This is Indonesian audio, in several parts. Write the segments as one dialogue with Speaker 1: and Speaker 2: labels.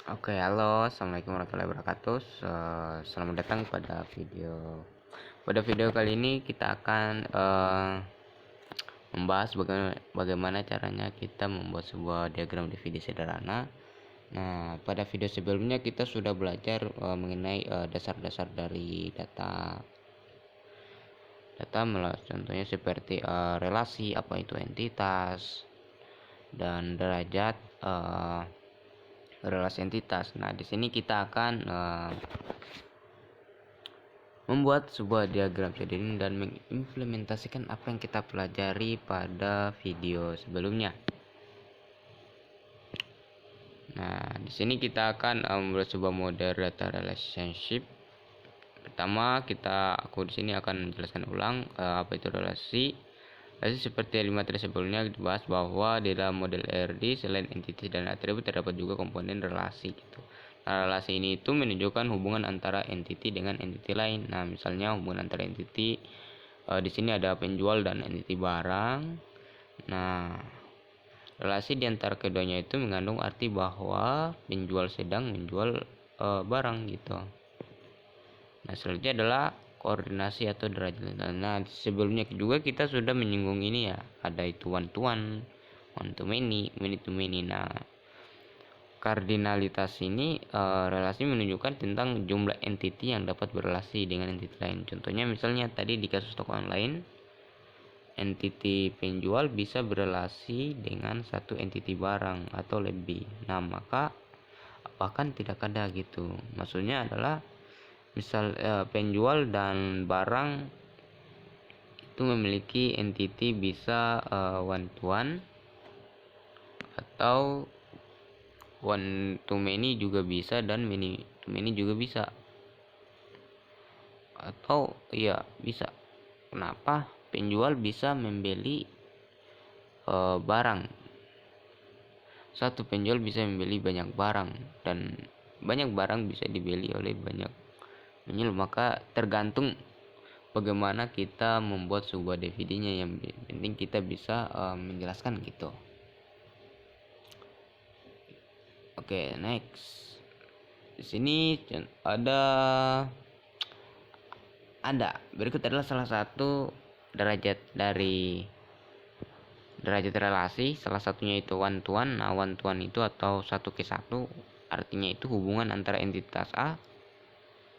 Speaker 1: Oke, halo, assalamualaikum warahmatullahi wabarakatuh. Selamat datang pada video kali ini kita akan membahas bagaimana caranya kita membuat sebuah diagram DVD sederhana. Nah, pada video sebelumnya kita sudah belajar mengenai dasar-dasar dari data contohnya seperti relasi, apa itu entitas, dan derajat relasi entitas. Nah, di sini kita akan membuat sebuah diagram shading dan mengimplementasikan apa yang kita pelajari pada video sebelumnya. Nah, di sini kita akan membuat sebuah model data relationship. Pertama, aku di sini akan menjelaskan ulang apa itu relasi. Relasi seperti 5 tadi sebelumnya dibahas bahwa di dalam model RD selain entitas dan atribut terdapat juga komponen relasi gitu. Nah, relasi ini itu menunjukkan hubungan antara entity dengan entity lain. Nah, misalnya hubungan antara entity di sini ada penjual dan entity barang. Nah, relasi di antara keduanya itu mengandung arti bahwa penjual sedang menjual barang gitu. Nah, selanjutnya adalah koordinasi atau derajat. Nah, sebelumnya juga kita sudah menyinggung ini ya, ada itu one to one, one to many, many to many. Nah, kardinalitas ini relasi menunjukkan tentang jumlah entity yang dapat berrelasi dengan entity lain. Contohnya misalnya tadi di kasus toko online, entity penjual bisa berrelasi dengan satu entity barang atau lebih. Nah, maka bahkan tidak ada gitu. Maksudnya adalah misal penjual dan barang itu memiliki entity bisa one to one atau one to many juga bisa, dan many to many juga bisa, atau iya bisa. Kenapa penjual bisa membeli barang, satu penjual bisa membeli banyak barang, dan banyak barang bisa dibeli oleh banyak penjual. Maka tergantung bagaimana kita membuat sebuah DVD-nya, yang penting kita bisa menjelaskan gitu. Oke, next. Di sini ada berikut adalah salah satu derajat relasi. Salah satunya itu one to one. Nah, one to one itu atau satu ke satu, artinya itu hubungan antara entitas A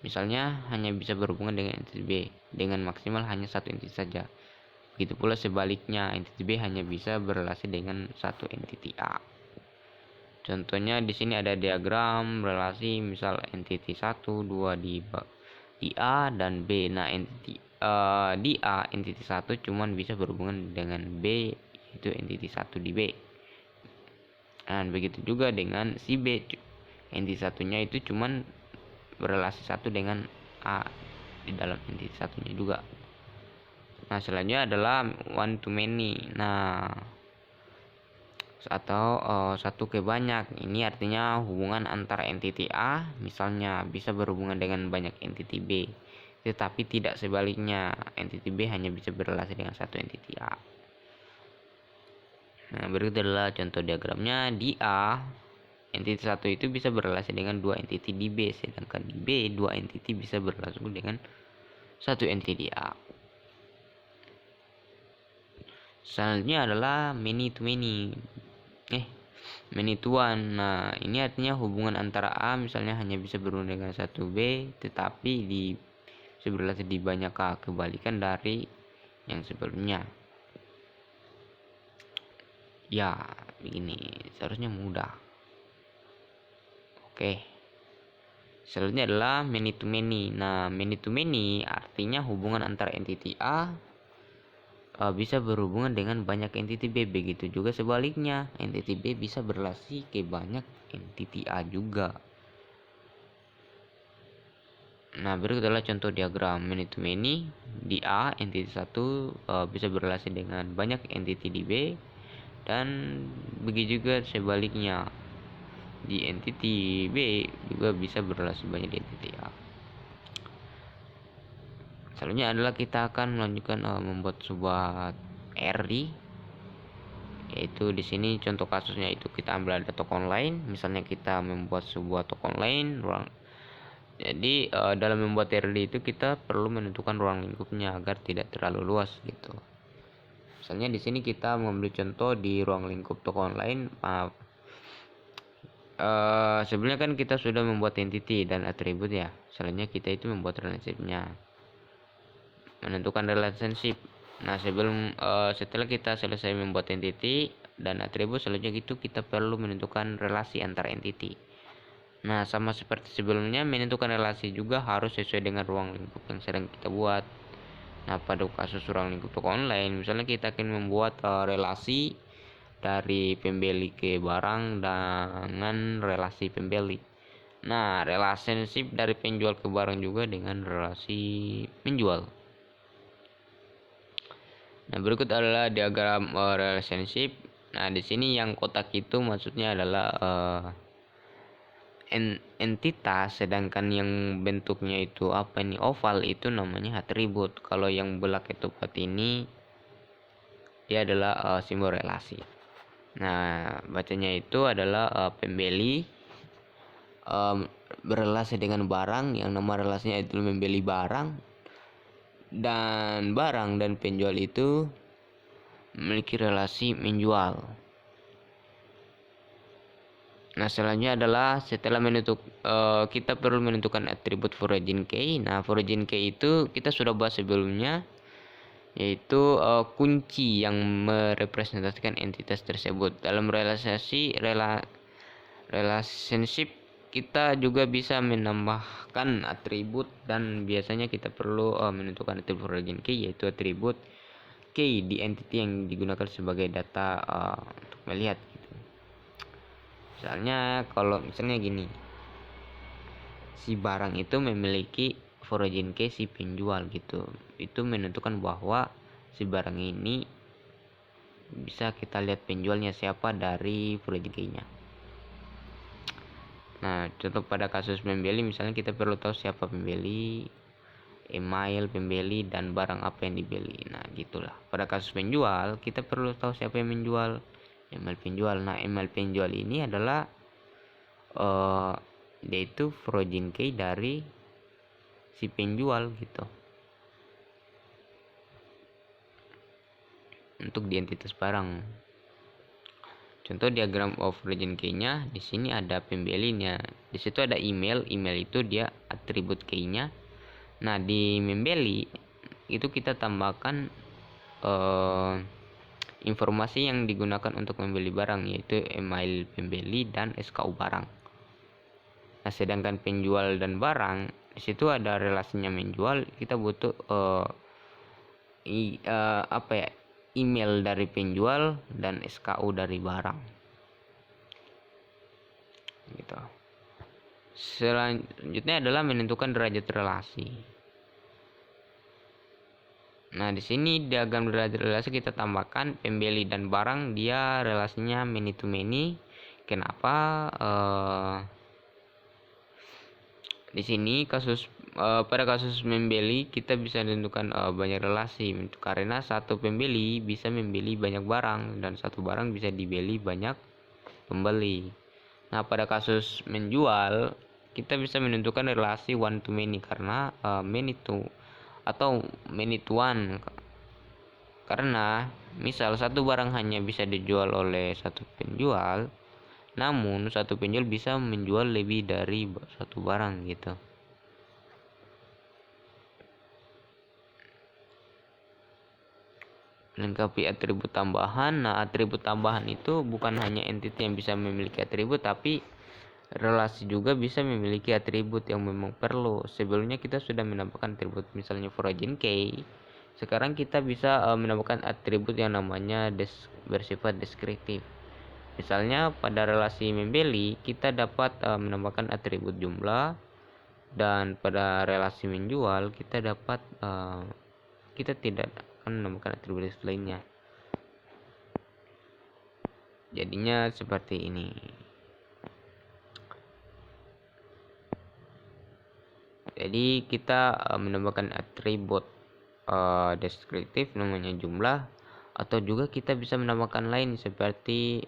Speaker 1: misalnya hanya bisa berhubungan dengan entitas B dengan maksimal hanya satu entitas saja. Begitu pula sebaliknya, entitas B hanya bisa berrelasi dengan satu entitas A. Contohnya di sini ada diagram relasi, misal entitas 1, 2 di A dan B. Nah, di A entitas 1 cuman bisa berhubungan dengan B, itu entitas 1 di B. Dan begitu juga dengan si B, entitas satunya itu cuman berrelasi satu dengan A di dalam entitas satunya juga. Nah, selanjutnya adalah one to many. Nah, atau satu ke banyak. Ini artinya hubungan antara entity A misalnya bisa berhubungan dengan banyak entity B, tetapi tidak sebaliknya, entity B hanya bisa berrelasi dengan satu entity A. Nah, berikut adalah contoh diagramnya. Di A, entity satu itu bisa berrelasi dengan dua entity di B, sedangkan di B dua entity bisa berrelasi dengan satu entity A. Selanjutnya adalah many to many. Many to one. Nah, ini artinya hubungan antara A misalnya hanya bisa berhubungan dengan satu B, tetapi bisa berrelasi di banyak A, kebalikan dari yang sebelumnya. Ya, begini seharusnya mudah. Oke. Selanjutnya adalah many to many. Nah, many to many artinya hubungan antara entity A bisa berhubungan dengan banyak entity B. Begitu juga sebaliknya, entity B bisa berrelasi ke banyak entity A juga. Nah, berikut adalah contoh diagram many to many. Di A, entity 1 bisa berrelasi dengan banyak entity di B, dan begitu juga sebaliknya, di entity B juga bisa berrelasi banyak di entity A. Selanjutnya adalah kita akan melanjutkan membuat sebuah RD. Yaitu di sini contoh kasusnya itu kita ambil ada toko online, misalnya kita membuat sebuah toko online jadi dalam membuat TRD itu kita perlu menentukan ruang lingkupnya agar tidak terlalu luas gitu. Misalnya di sini kita mengambil contoh di ruang lingkup toko online. Sebelumnya kan kita sudah membuat entity dan atribut ya. Selanjutnya kita itu membuat relationship-nya, menentukan relationship. Nah setelah kita selesai membuat entity dan atribut, selanjutnya gitu kita perlu menentukan relasi antar entity. Nah sama seperti sebelumnya, menentukan relasi juga harus sesuai dengan ruang lingkup yang sedang kita buat. Nah pada kasus ruang lingkup toko online, misalnya kita akan membuat relasi dari pembeli ke barang dengan relasi pembeli. Nah relationship dari penjual ke barang juga dengan relasi penjual. Nah berikut adalah diagram relationship. Nah di sini yang kotak itu maksudnya adalah entitas, sedangkan yang bentuknya itu apa ini, oval, itu namanya atribut. Kalau yang bulat ketupat ini dia adalah simbol relasi. Nah bacanya itu adalah pembeli berrelasi dengan barang yang nama relasinya itu membeli barang, dan barang dan penjual itu memiliki relasi menjual. Nah selanjutnya adalah setelah kita perlu menentukan atribut foreign key. Nah foreign key itu kita sudah bahas sebelumnya, yaitu kunci yang merepresentasikan entitas tersebut. Dalam relationship kita juga bisa menambahkan atribut, dan biasanya kita perlu menentukan atribut foreign key, yaitu atribut key di entity yang digunakan sebagai data untuk melihat. Misalnya kalau misalnya gini, si barang itu memiliki foreign key si penjual gitu, itu menentukan bahwa si barang ini bisa kita lihat penjualnya siapa dari foreign key-nya. Nah contoh pada kasus pembeli, misalnya kita perlu tahu siapa pembeli, email pembeli, dan barang apa yang dibeli. Nah gitulah. Pada kasus penjual kita perlu tahu siapa yang menjual, email penjual. Nah email penjual ini adalah yaitu foreign key dari si penjual gitu untuk di entitas barang. Contoh diagram of foreign key-nya, di sini ada pembelinya, di situ ada email itu dia atribut key-nya. Nah di membeli itu kita tambahkan informasi yang digunakan untuk membeli barang, yaitu email pembeli dan SKU barang. Nah sedangkan penjual dan barang, di situ ada relasinya menjual, kita butuh email dari penjual dan SKU dari barang gitu. Selanjutnya adalah menentukan derajat relasi. Nah di sini diagram derajat relasi kita tambahkan pembeli dan barang, dia relasinya many to many. Kenapa? Di sini pada kasus membeli kita bisa menentukan banyak relasi, karena satu pembeli bisa membeli banyak barang dan satu barang bisa dibeli banyak pembeli. Nah pada kasus menjual kita bisa menentukan relasi one to many, karena many to one, karena misal satu barang hanya bisa dijual oleh satu penjual, namun satu penjual bisa menjual lebih dari satu barang gitu. Melengkapi atribut tambahan. Nah atribut tambahan itu bukan hanya entity yang bisa memiliki atribut, tapi relasi juga bisa memiliki atribut yang memang perlu. Sebelumnya kita sudah menambahkan atribut misalnya foreign key. Sekarang kita bisa menambahkan atribut yang namanya bersifat deskriptif. Misalnya pada relasi membeli kita dapat menambahkan atribut jumlah, dan pada relasi menjual kita tidak akan menambahkan atribut lainnya. Jadinya seperti ini. Jadi kita menambahkan atribut deskriptif namanya jumlah, Atau juga kita bisa menambahkan lain seperti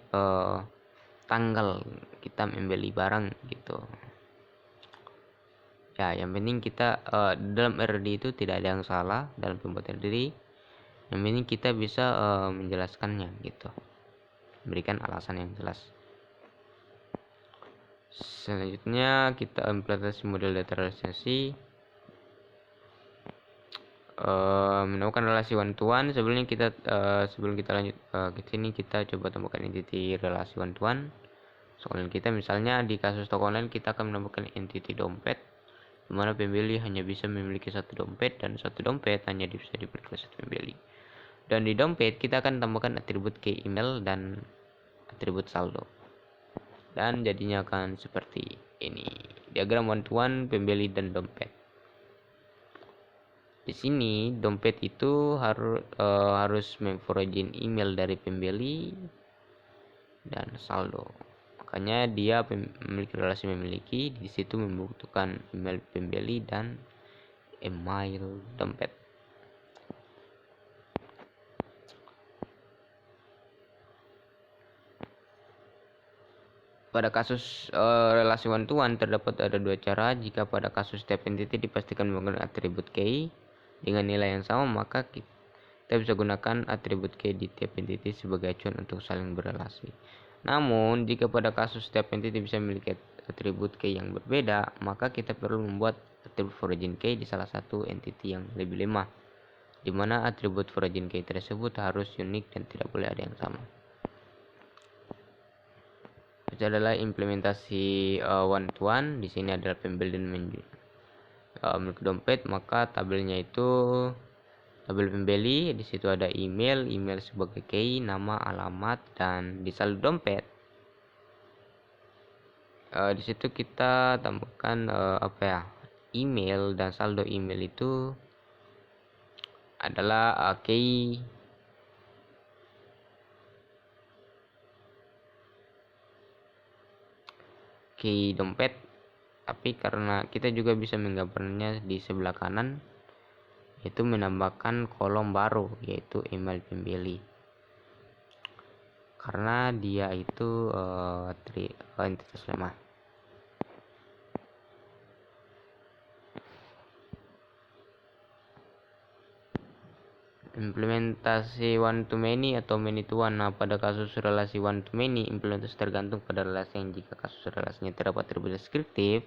Speaker 1: tanggal kita membeli barang gitu. Ya, yang penting kita dalam RD itu tidak ada yang salah dalam pembuatan RD. Yang penting kita bisa menjelaskannya gitu, memberikan alasan yang jelas. Selanjutnya kita implementasi model data realisasi, menemukan relasi one to one. Sebelum kita lanjut ke sini, kita coba temukan entity relasi one to one. Soalnya kita misalnya di kasus toko online kita akan menemukan entity dompet, di mana pembeli hanya bisa memiliki satu dompet dan satu dompet hanya bisa dimiliki oleh satu pembeli. Dan di dompet kita akan tambahkan atribut key email dan atribut saldo. Dan jadinya akan seperti ini. Diagram one to one pembeli dan dompet. Di sini dompet itu harus memforwardin email dari pembeli dan saldo. Makanya dia memiliki relasi memiliki, di situ membutuhkan email pembeli dan email dompet. Pada kasus relasi one to one terdapat ada dua cara. Jika pada kasus setiap entity dipastikan menggunakan atribut key dengan nilai yang sama, maka kita bisa gunakan atribut key di tiap entity sebagai acuan untuk saling berrelasi. Namun, jika pada kasus setiap entity bisa memiliki atribut key yang berbeda, maka kita perlu membuat atribut origin key di salah satu entity yang lebih lemah, di mana atribut origin key tersebut harus unik dan tidak boleh ada yang sama. Itu adalah implementasi one to one. Di sini adalah pembeli dan milik dompet, maka tabelnya itu tabel pembeli. Di situ ada email sebagai key, nama, alamat, dan di saldo dompet di situ kita tambahkan email dan saldo email itu adalah key dompet, tapi karena kita juga bisa menggambarkannya di sebelah kanan, yaitu menambahkan kolom baru yaitu email pembeli, karena dia itu entitas lemah. Implementasi one to many atau many to one. Nah, pada kasus relasi one to many, implementasi tergantung pada relasi yang jika kasus relasinya terdapat atribut deskriptif,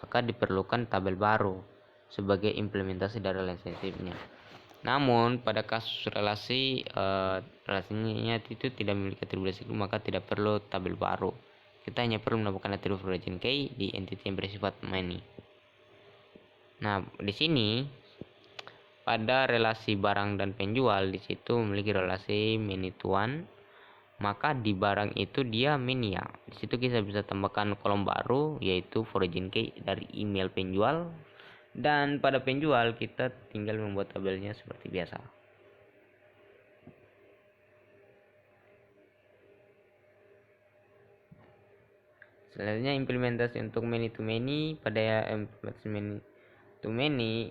Speaker 1: maka diperlukan tabel baru sebagai implementasi dari relasi sensitifnya. Namun, pada kasus relasinya itu tidak memiliki atribut deskriptif, maka tidak perlu tabel baru. Kita hanya perlu menambahkan atribut origin key di entity yang bersifat many. Nah, di sini pada relasi barang dan penjual, di situ memiliki relasi many to one, maka di barang itu dia many ya. Di situ kita bisa tambahkan kolom baru yaitu origin key dari email penjual, dan pada penjual kita tinggal membuat tabelnya seperti biasa. Selanjutnya implementasi untuk many to many. Pada implementasi many to many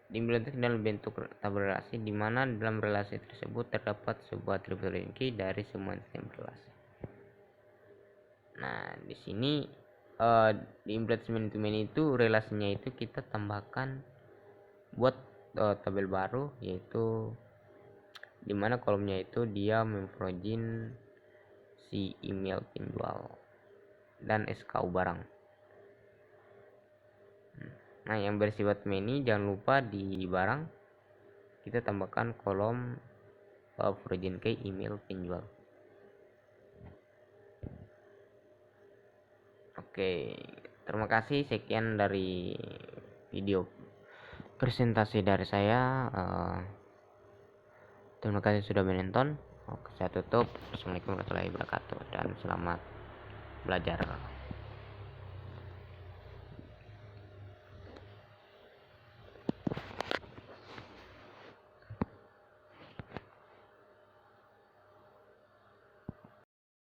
Speaker 1: diimplementasikan dalam bentuk tabel relasi, di mana dalam relasi tersebut terdapat sebuah atribut key dari semua entity yang berrelasi. Nah, di sini di implementasi many to many itu relasinya itu kita tambahkan buat tabel baru, yaitu di mana kolomnya itu dia memforwardin si email penjual dan SKU barang. Nah, yang bersifat many, jangan lupa di barang kita tambahkan kolom origin key email penjual. Oke, terima kasih. Sekian dari video presentasi dari saya. Terima kasih sudah menonton. Oke, saya tutup. Assalamualaikum warahmatullahi wabarakatuh dan selamat belajar.